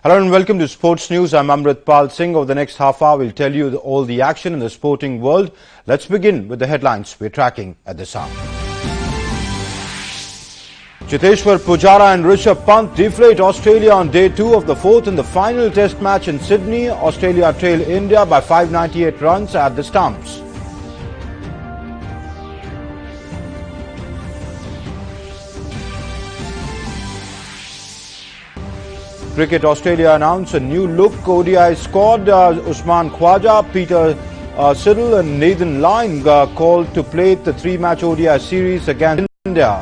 Hello and welcome to Sports News. I'm Amrit Pal Singh. Over the next half hour, we'll tell you all the action in the sporting world. Let's begin with the headlines we're tracking at this hour. Cheteshwar Pujara and Rishabh Pant deflate Australia on day 2 of the 4th in the final test match in Sydney. Australia trail India by 598 runs at the stumps. Cricket Australia announced a new look ODI squad. Usman Khwaja, Peter Siddle and Nathan Lyon called to play the 3-match ODI series against India.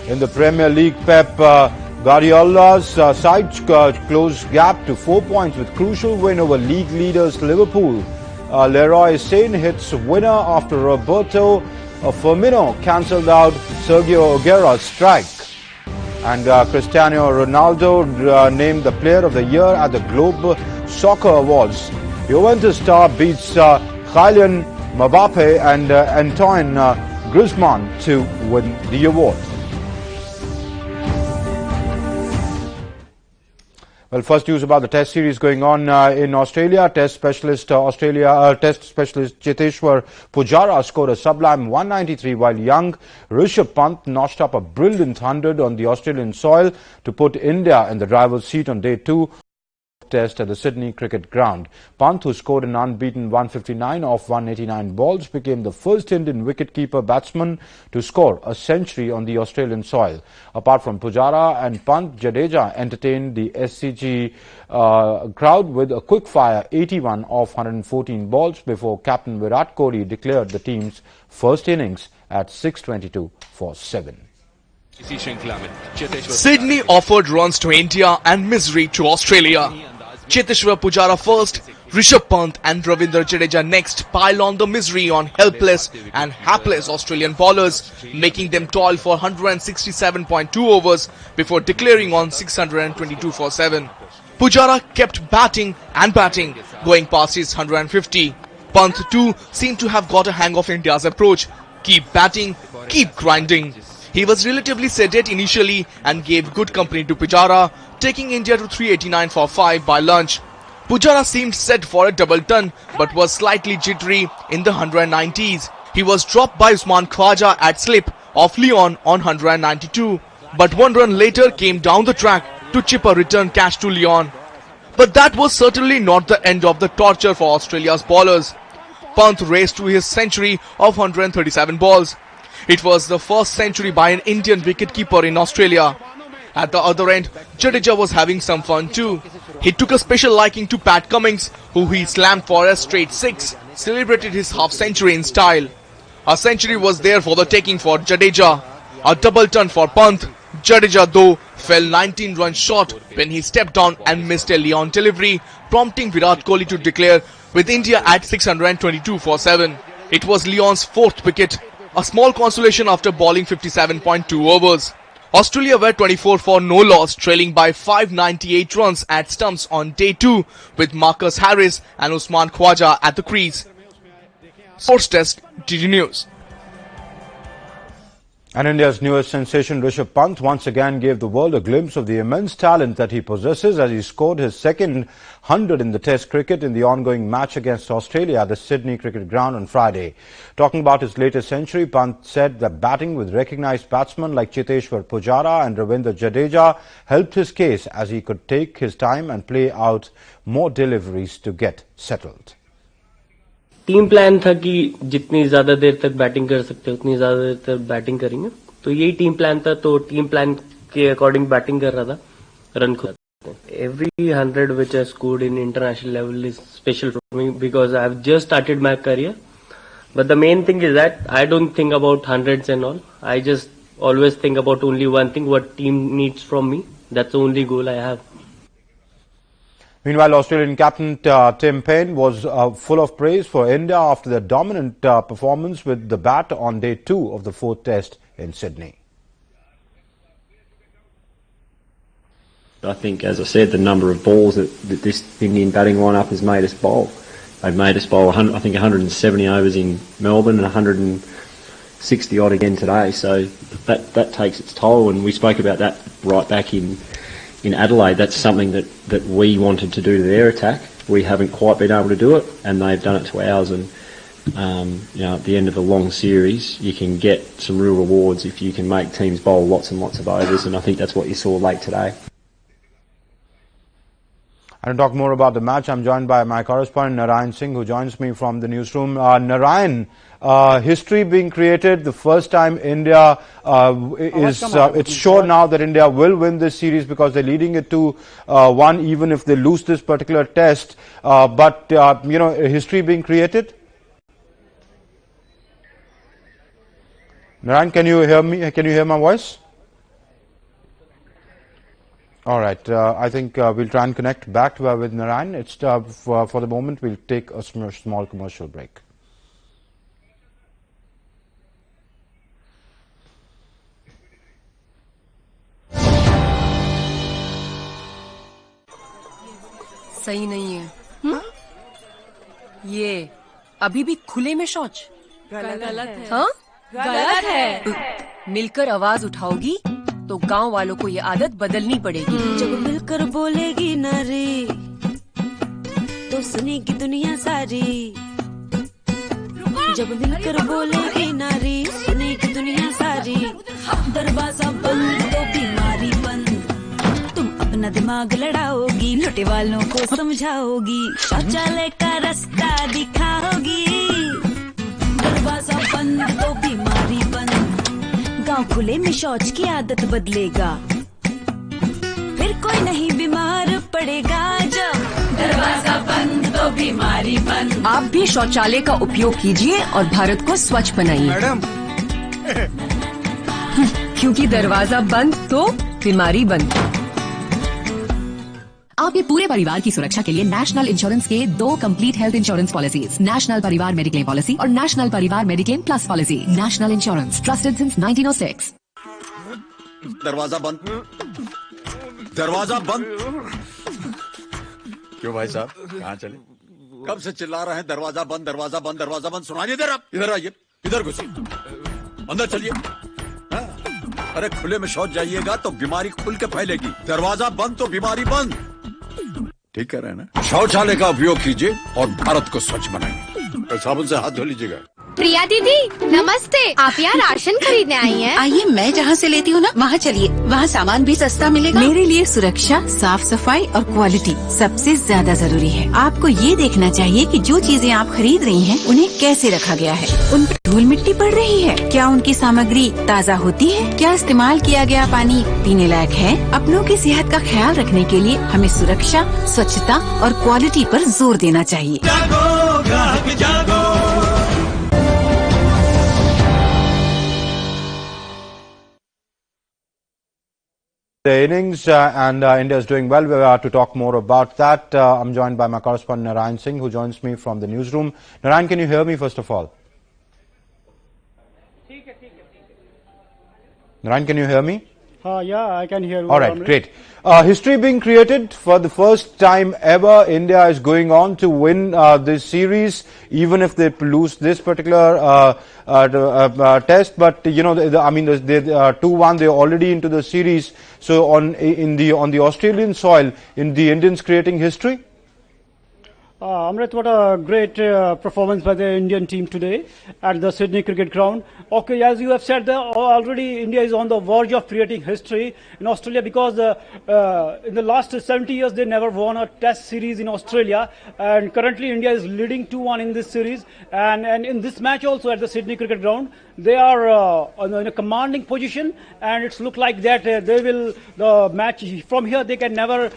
In the Premier League, Pep Guardiola's side closed gap to 4 points with crucial win over league leaders Liverpool. Leroy Sane hits winner after Roberto Firmino cancelled out Sergio Aguero's strike. And Cristiano Ronaldo named the Player of the Year at the Globe Soccer Awards. Juventus star beats Kylian Mbappe and Antoine Griezmann to win the award. Well, first news about the Test series going on in Australia. Test specialist Cheteshwar Pujara scored a sublime 193, while young Rishabh Pant notched up a brilliant 100 on the Australian soil to put India in the driver's seat on day 2 test at the Sydney Cricket Ground. Pant, who scored an unbeaten 159 off 189 balls, became the first Indian wicketkeeper batsman to score a century on the Australian soil. Apart from Pujara and Pant, Jadeja entertained the SCG crowd with a quick-fire 81 off 114 balls before captain Virat Kohli declared the team's first innings at 622 for 7. Sydney offered runs to India and misery to Australia. Cheteshwar Pujara first, Rishabh Pant and Ravindra Jadeja next pile on the misery on helpless and hapless Australian bowlers, making them toil for 167.2 overs before declaring on 622 for 7. Pujara kept batting and batting, going past his 150. Pant too seemed to have got a hang of India's approach. Keep batting, keep grinding. He was relatively sedate initially and gave good company to Pujara, taking India to 389 for 5 by lunch. Pujara seemed set for a double ton but was slightly jittery in the 190s. He was dropped by Usman Khwaja at slip of Lyon on 192, but 1 run later came down the track to chip a return catch to Lyon. But that was certainly not the end of the torture for Australia's bowlers. Pant raced to his century of 137 balls. It was the first century by an Indian wicketkeeper in Australia. At the other end, Jadeja was having some fun too. He took a special liking to Pat Cummins, who he slammed for a straight 6, celebrated his half-century in style. A century was there for the taking for Jadeja. A double ton for Pant. Jadeja though fell 19 runs short when he stepped down and missed a Lyon delivery, prompting Virat Kohli to declare with India at 622 for 7. It was Lyon's 4th wicket, a small consolation after bowling 57.2 overs. Australia were 24 for no loss, trailing by 598 runs at stumps on day 2 with Marcus Harris and Usman Khwaja at the crease. Sports Desk, DD News. And India's newest sensation, Rishabh Pant, once again gave the world a glimpse of the immense talent that he possesses as he scored his second 100 in the Test cricket in the ongoing match against Australia at the Sydney Cricket Ground on Friday. Talking about his latest century, Pant said that batting with recognised batsmen like Cheteshwar Pujara and Ravindra Jadeja helped his case as he could take his time and play out more deliveries to get settled. Team plan था कि जितनी ज्यादा देर तक batting कर सकते उतनी ज्यादा देर तक बैटिंग करेंगे, तो यही टीम प्लान था. तो टीम प्लान के अकॉर्डिंग बैटिंग कर रहा था. रन खुद every 100 which I scored in international level is special for me because I have just started my career. But the main thing is that I don't think about hundreds and all. I just always think about only one thing: what team needs from me. That's the only goal I have. Meanwhile, Australian captain Tim Paine was full of praise for India after their dominant performance with the bat on day 2 of the 4th Test in Sydney. I think, as I said, the number of balls that this Indian batting lineup has made us bowl. They've made us bowl, I think, 170 overs in Melbourne and 60 odd again today. So that takes its toll, and we spoke about that right back in Adelaide. That's something that we wanted to do to their attack. We haven't quite been able to do it, and they've done it to ours. And at the end of a long series, you can get some real rewards if you can make teams bowl lots and lots of overs, and I think that's what you saw late today. And to talk more about the match, I'm joined by my correspondent Narayan Singh, who joins me from the newsroom. Narayan, history being created, the first time India it's sure now that India will win this series because they're leading it to 1, even if they lose this particular test. But history being created. Narayan, can you hear me? Can you hear my voice? All right. I think we'll try and connect back with Narayan. It's for the moment. We'll take a small commercial break. सही नहीं है। ये अभी भी खुले में शौच गलत है। हाँ? गलत है। मिलकर आवाज उठाओगी तो गांव वालों को ये आदत बदलनी पड़ेगी। जब मिलकर बोलेगी नारी तो सुनेगी दुनिया सारी। जब मिलकर बोलेगी नारी सुनेगी दुनिया सारी। दरवाजा बंद तो बीमारी बंद। तुम अपना दिमाग लड़ाओगी, लुटे वालों को समझाओगी, शौचालय का रास्ता दिखाओगी। दरवाजा बंद तो बीमारी बंद। गांव खुले में शौच की आदत बदलेगा, फिर कोई नहीं बीमार पड़ेगा। जब दरवाजा बंद तो बीमारी बंद। आप भी शौचालय का उपयोग कीजिए और भारत को स्वच्छ बनाइए। मैडम क्योंकि दरवाजा बंद तो बीमारी बंद। आपके पूरे परिवार की सुरक्षा के लिए नेशनल इंश्योरेंस के 2 complete health insurance policies, national परिवार मेडिक्लेम पॉलिसी और नेशनल परिवार mediclaim plus policy. National insurance, trusted since 1906। दरवाजा बंद, दरवाजा बंद। क्यों भाई साहब, कहाँ चले? कब से चिल्ला रहे हैं दरवाजा बंद, दरवाजा बंद, दरवाजा बंद। सुनाई नहीं दे रहा? इधर आइए, इधर घुसिए, अंदर चलिए। अरे खुले में शौच जाइएगा तो बीमारी खुल के फैलेगी। दरवाजा बंद तो बीमारी बंद। ठीक कह रहे हैं ना? शौचालय का उपयोग कीजिए और भारत को स्वच्छ बनाइए। साबुन से हाथ धो लीजिएगा। प्रिया दीदी नमस्ते। आप यहाँ राशन खरीदने आई हैं? आइए, मैं जहाँ से लेती हूँ ना वहाँ चलिए, वहाँ सामान भी सस्ता मिलेगा। मेरे लिए सुरक्षा, साफ सफाई और क्वालिटी सबसे ज्यादा जरूरी है। आपको ये देखना चाहिए कि जो चीजें आप खरीद रही हैं उन्हें कैसे रखा गया है, उन पर धूल मिट्टी पड़ रही है, क्या उनकी सामग्री ताज़ा होती है, क्या इस्तेमाल किया गया पानी पीने लायक है। अपनों की सेहत का ख्याल रखने के लिए हमें सुरक्षा, स्वच्छता और क्वालिटी पर जोर देना चाहिए। जागो, ग्राहक जागो। The innings and India is doing well. To talk more about that, I'm joined by my correspondent Narayan Singh, who joins me from the newsroom. Narayan, can you hear me first of all? Narayan, can you hear me? Yeah, I can hear you. All right, great. History being created for the first time ever. India is going on to win this series, even if they lose this particular test. But you know, they 2-1. They're already into the series. So on the Australian soil, in the Indians creating history. Amrit, what a great performance by the Indian team today at the Sydney Cricket Ground. Okay, as you have said, already India is on the verge of creating history in Australia because in the last 70 years they never won a test series in Australia, and currently India is leading 2-1 in this series, and in this match also at the Sydney Cricket Ground they are in a commanding position, and it's look like that they will the match from here they can never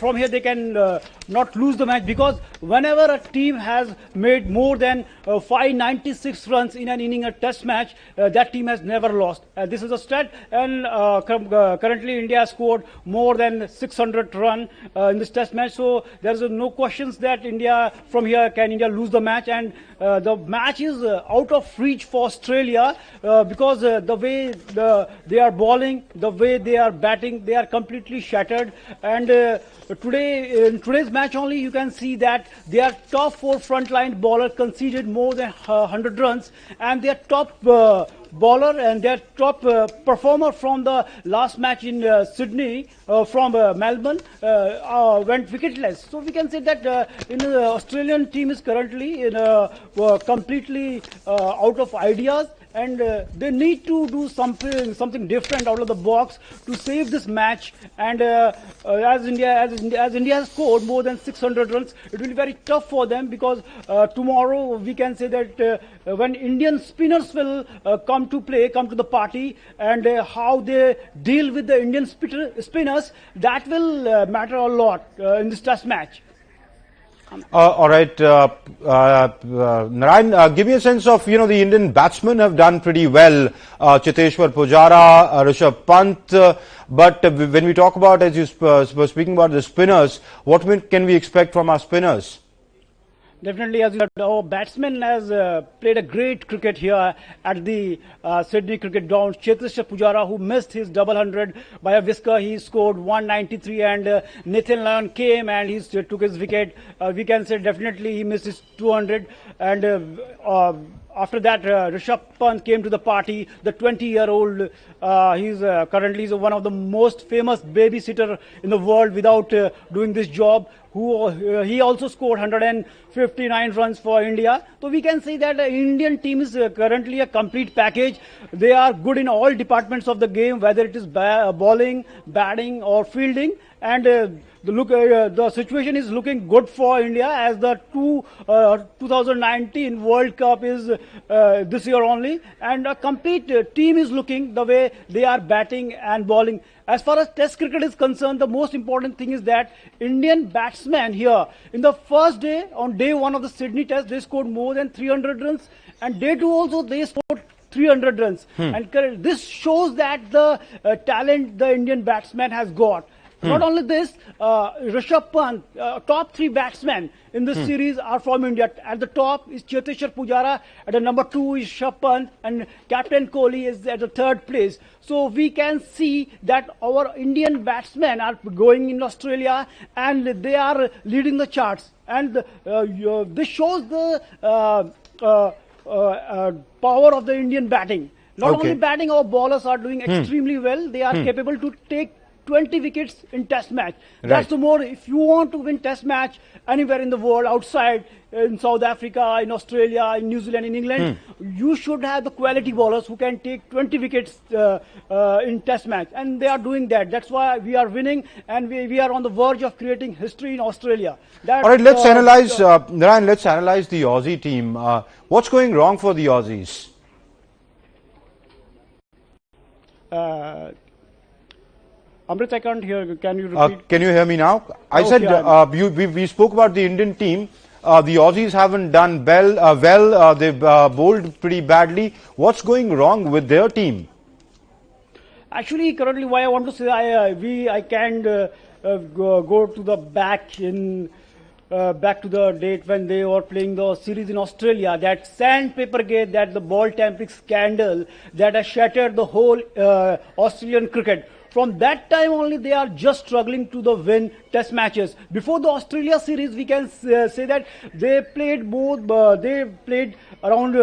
from here they can not lose the match, because whenever a team has made more than 596 runs in an inning a test match, that team has never lost. This is a stat, and currently India has scored more than 600 runs in this test match, so there is no questions that from here can India lose the match, and the match is out of reach for Australia. Australia because the way they are bowling, the way they are batting, they are completely shattered. And in today's match only, you can see that their top 4 frontline bowlers conceded more than 100 runs, and their top bowler and their top performer from the last match in Sydney from Melbourne went wicketless. So we can say that the Australian team is currently in completely out of ideas, and they need to do something different out of the box to save this match. And as India has scored more than 600 runs, it will be very tough for them, because tomorrow we can say that when Indian spinners will come to the party, and how they deal with the Indian spinners, that will matter a lot in this test match. All right, Narayan, give me a sense of, the Indian batsmen have done pretty well. Cheteshwar Pujara, Rishabh Pant, but when we talk about, as you were speaking about the spinners, what can we expect from our spinners? Definitely, as you said, our batsman has played a great cricket here at the Sydney Cricket Ground. Cheteshwar Pujara, who missed his double 100 by a whisker, he scored 193, and Nathan Lyon came and he took his wicket. We can say definitely he missed his 200, and after that, Rishabh Pant came to the party. The 20-year-old, he's currently one of the most famous babysitter in the world without doing this job. He also scored 159 runs for India. So we can say that the Indian team is currently a complete package. They are good in all departments of the game, whether it is bowling, batting, or fielding. And the situation is looking good for India, as the 2019 World Cup is this year only, and a complete team is looking the way they are batting and bowling. As far as Test cricket is concerned, the most important thing is that Indian batsmen here, in the first day, on day 1 of the Sydney Test, they scored more than 300 runs, and day 2 also they scored 300 runs. And this shows that the talent the Indian batsman has got. Not only this, Rishabh Pant, top 3 batsmen in this series are from India. At the top is Cheteshwar Pujara, at the number 2 is Rishabh Pant, and Captain Kohli is at the 3rd place. So we can see that our Indian batsmen are going in Australia, and they are leading the charts. And this shows the power of the Indian batting. Not only batting, our bowlers are doing extremely well. They are capable to take 20 wickets in test match. That's the more, if you want to win test match anywhere in the world, outside, in South Africa, in Australia, in New Zealand, in England, you should have the quality bowlers who can take 20 wickets in test match. And they are doing that. That's why we are winning, and we are on the verge of creating history in Australia. All right, let's analyze, Narayan, let's analyze the Aussie team. What's going wrong for the Aussies? Amrit, I can't hear you. Can you repeat? Can you hear me now? I said we spoke about the Indian team. The Aussies haven't done well. They've bowled pretty badly. What's going wrong with their team? Actually, currently, why I want to say I can't go to the back to the date when they were playing the series in Australia. That sandpaper gate, that the ball tampering scandal that has shattered the whole Australian cricket. From that time only, they are just struggling to win test matches. Before the Australia series, we can say that they played around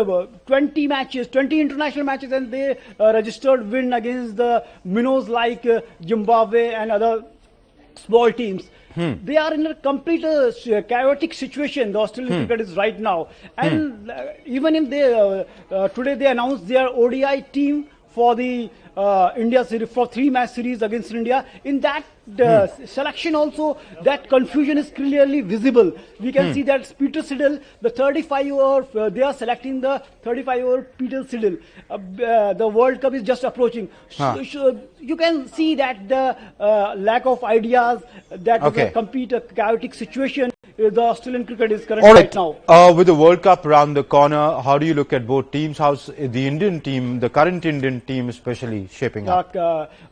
20 matches, 20 international matches, and they registered win against the minnows like Zimbabwe and other small teams. They are in a complete chaotic situation. The Australian cricket is right now, and even if they today they announced their ODI team for the India series, for 3-match series against India. In that selection also, that confusion is clearly visible. We can see that Peter Siddle, the 35-year, they are selecting the 35-year Peter Siddle. The World Cup is just approaching. So you can see that the lack of ideas, that the complete chaotic situation the Australian cricket is currently right now. With the World Cup around the corner, how do you look at both teams? How's the Indian team, the current Indian team especially, shaping up?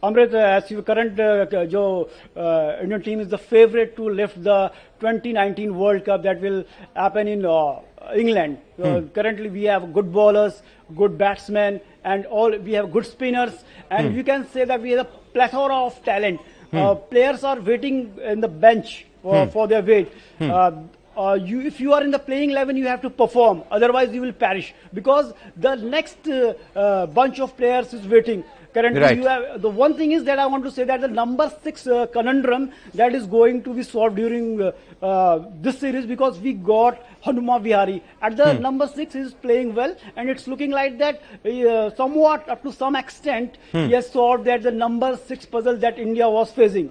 Amrit, as your current Indian team is the favorite to lift the 2019 World Cup that will happen in England. Currently, we have good bowlers, good batsmen, and we have good spinners, and you can say that we have a plethora of talent. Players are waiting in the bench for their wait. If you are in the playing 11, you have to perform. Otherwise, you will perish because the next bunch of players is waiting. Currently, you have the one thing is that I want to say that the number 6 conundrum that is going to be solved during this series, because we got Hanuma Vihari at the number 6 is playing well, and it's looking like that somewhat up to some extent he has solved that the number 6 puzzle that India was facing.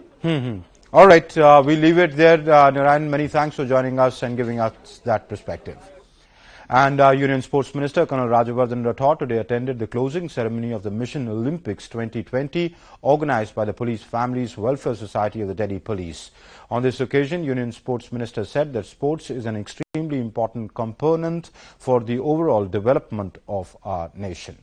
All right, we leave it there. Narayan, many thanks for joining us and giving us that perspective. And Union Sports Minister Colonel Rajyavardhan Rathore today attended the closing ceremony of the Mission Olympics 2020 organized by the Police Families Welfare Society of the Delhi Police. On this occasion, Union Sports Minister said that sports is an extremely important component for the overall development of our nation.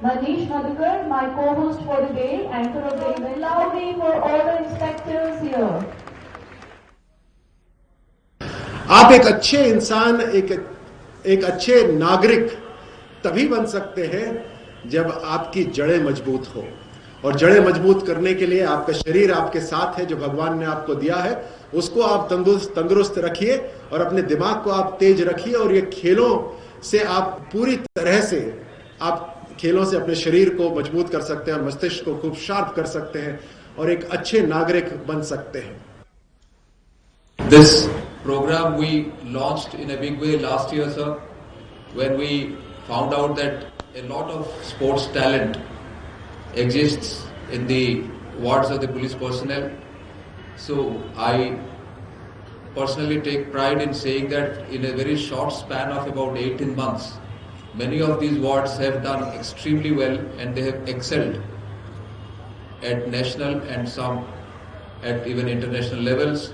Manish Madhukar, my co-host for the day, anchor of the event. Loudly for all the inspectors here. आप एक अच्छे इंसान, एक अच्छे नागरिक तभी बन सकते हैं जब आपकी जड़ें मजबूत हो, और जड़ें मजबूत करने के लिए आपका शरीर आपके साथ है जो भगवान ने आपको दिया है, उसको आप तंदुरुस्त रखिए और अपने दिमाग को आप तेज रखिए, और ये खेलों से आप पूरी तरह से आप खेलों से अपने शरीर को मजबूत कर सकते हैं, मस्तिष्क को खूब शार्प कर सकते हैं और एक अच्छे नागरिक बन सकते हैं. This program we launched in a big way last year, sir, when we found out that a lot of sports talent exists in the wards of the police personnel. So I personally take pride in saying that in a very short span of about 18 months, many of these wards have done extremely well and they have excelled at national and some at even international levels.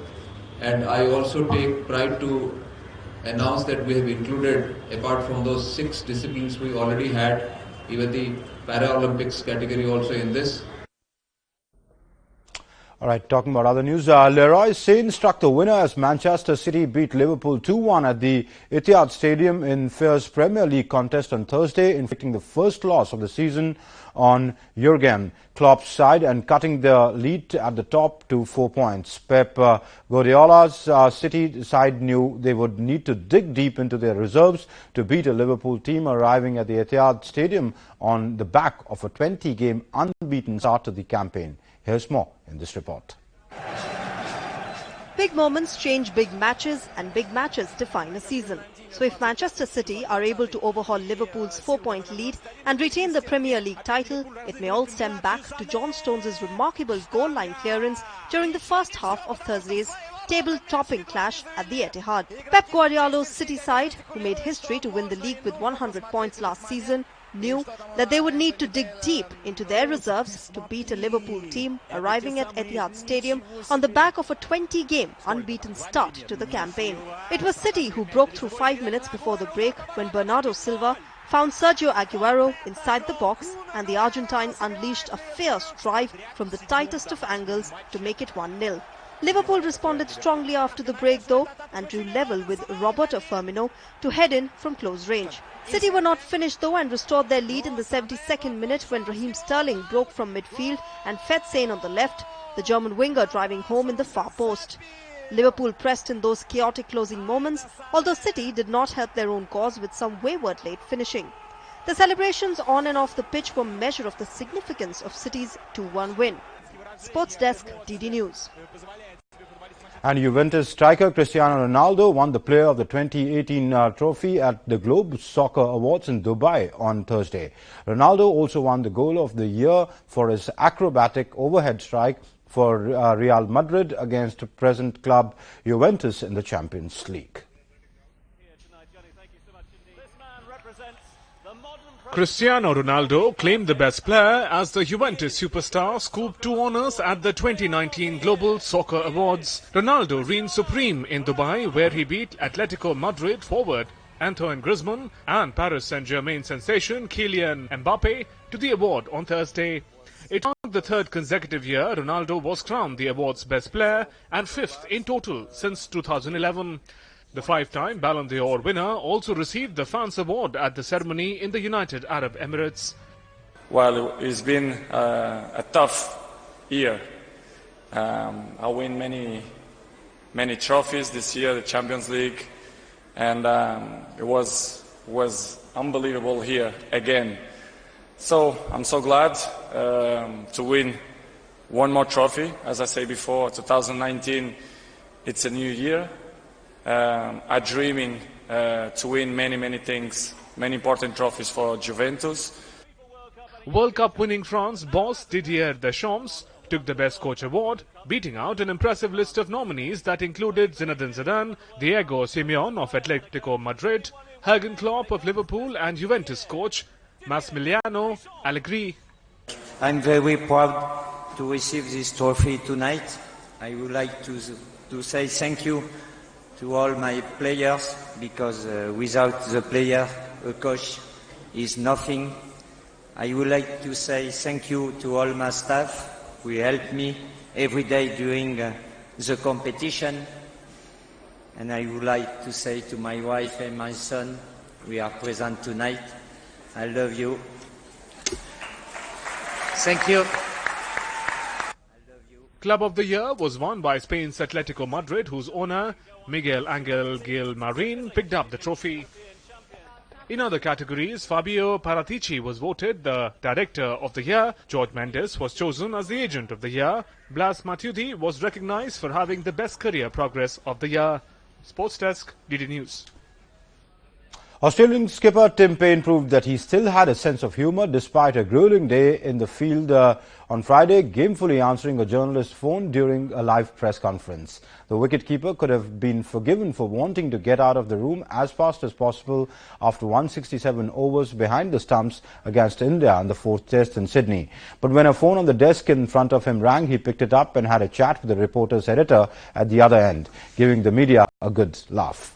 And I also take pride to announce that we have included, apart from those 6 disciplines we already had, even the Paralympics category also in this. All right, talking about other news, Leroy Sane struck the winner as Manchester City beat Liverpool 2-1 at the Etihad Stadium in Fairs Premier League contest on Thursday, inflicting the first loss of the season on Jurgen Klopp's side and cutting the lead at the top to 4 points. Pep Guardiola's City side knew they would need to dig deep into their reserves to beat a Liverpool team arriving at the Etihad Stadium on the back of a 20-game unbeaten start to the campaign. Here's more in this report. Big moments change big matches and big matches define a season. So if Manchester City are able to overhaul Liverpool's 4-point lead and retain the Premier League title, it may all stem back to John Stones' remarkable goal line clearance during the first half of Thursday's table-topping clash at the Etihad. Pep Guardiola's City side, who made history to win the league with 100 points last season, knew that they would need to dig deep into their reserves to beat a Liverpool team arriving at Etihad Stadium on the back of a 20-game unbeaten start to the campaign. It was City who broke through 5 minutes before the break when Bernardo Silva found Sergio Aguero inside the box and the Argentine unleashed a fierce drive from the tightest of angles to make it 1-0. Liverpool responded strongly after the break though and drew level with Roberto Firmino to head in from close range. City were not finished though and restored their lead in the 72nd minute when Raheem Sterling broke from midfield and fed Sane on the left, the German winger driving home in the far post. Liverpool pressed in those chaotic closing moments, although City did not help their own cause with some wayward late finishing. The celebrations on and off the pitch were a measure of the significance of City's 2-1 win. Sports Desk, DD News. And Juventus striker Cristiano Ronaldo won the Player of the 2018 trophy at the Globe Soccer Awards in Dubai on Thursday. Ronaldo also won the Goal of the Year for his acrobatic overhead strike for Real Madrid against present club Juventus in the Champions League. Cristiano Ronaldo claimed the best player as the Juventus superstar scooped 2 honours at the 2019 Global Soccer Awards. Ronaldo reigned supreme in Dubai where he beat Atletico Madrid forward Antoine Griezmann and Paris Saint-Germain sensation Kylian Mbappe to the award on Thursday. It marked the third consecutive year Ronaldo was crowned the award's best player and fifth in total since 2011. The five-time Ballon d'Or winner also received the Fans Award at the ceremony in the United Arab Emirates. Well, it's been a tough year. I win many trophies this year, the Champions League, and it was unbelievable here again. So I'm so glad to win one more trophy. As I say before, 2019, it's a new year. I'm dreaming to win many things, many important trophies for Juventus. World Cup winning France boss Didier Deschamps took the Best Coach award, beating out an impressive list of nominees that included Zinedine Zidane, Diego Simeone of Atletico Madrid, Jurgen Klopp of Liverpool and Juventus coach Massimiliano Allegri. I'm very proud to receive this trophy tonight. I would like to say thank you to all my players, because without the player, a coach is nothing. I would like to say thank you to all my staff who help me every day during the competition. And I would like to say to my wife and my son, we are present tonight, I love you. Thank you. Club of the Year was won by Spain's Atletico Madrid, whose owner, Miguel Angel Gil Marin, picked up the trophy. In other categories, Fabio Paratici was voted the Director of the Year, George Mendes was chosen as the Agent of the Year, Blas Matuidi was recognized for having the best career progress of the year. Sports Desk, DD News. Australian skipper Tim Paine proved that he still had a sense of humour despite a grueling day in the field on Friday, gamefully answering a journalist's phone during a live press conference. The wicketkeeper could have been forgiven for wanting to get out of the room as fast as possible after 167 overs behind the stumps against India in the fourth test in Sydney. But when a phone on the desk in front of him rang, he picked it up and had a chat with the reporter's editor at the other end, giving the media a good laugh.